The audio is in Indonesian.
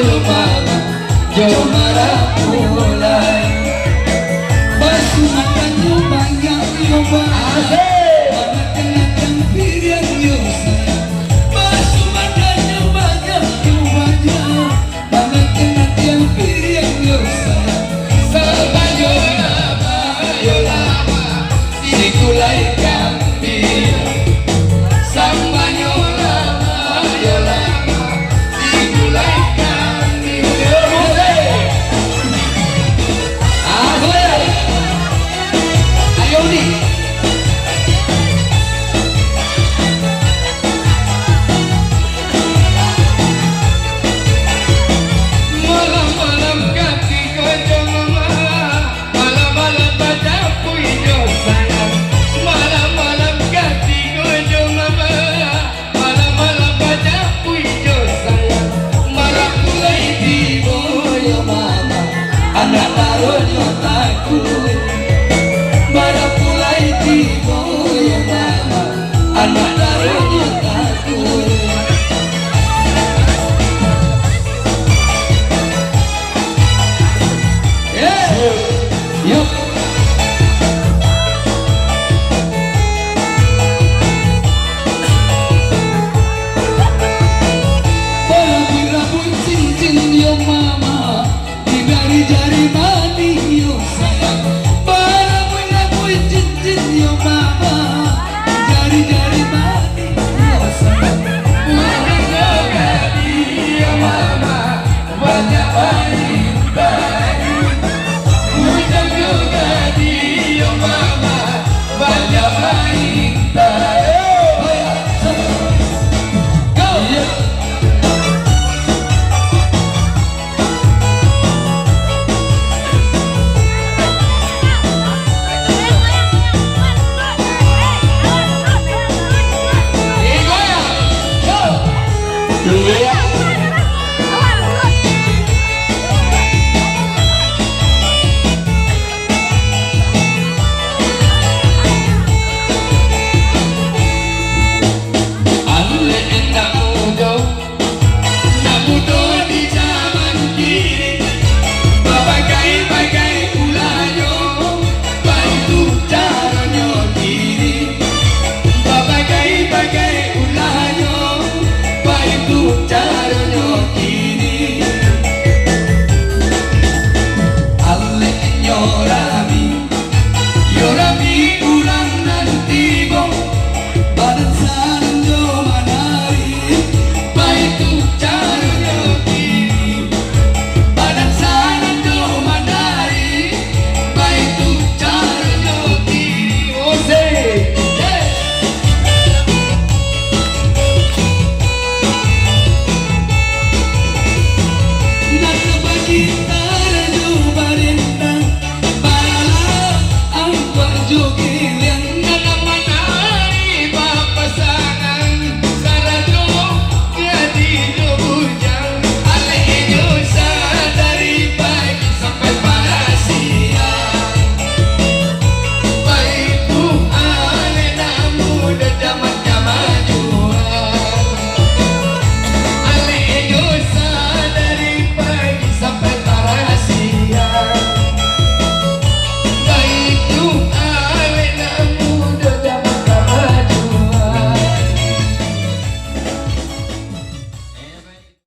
yo mama, yo marah mulai. Basuh matanya banyak yo mama, mana kena campur yang yo sayang. Basuh matanya banyak yo mama, mana kena campur yang yo sayang. Sampai yo lama, dikulai campur. Sampai yo lama, dikulai campur. Ayo nih. Malam-malam kaki kocok mama, malam-malam baca puisi sayang. Malam-malam kaki kocok mama, malam-malam baca puisi sayang. Malam mulai tiba yo mama, anak taruh yo takut. Malam mulai tiba yo mama, anak taruh yo takut. Yuk. Berabun cincin yo mama, di jari mani yo sayang. Berabun cincin yo mama, di jari mani yo sayang. Ujung juga di yo mama, banyak bayi-bayi. Ujung juga di yo mama, banyak bayi-bayi.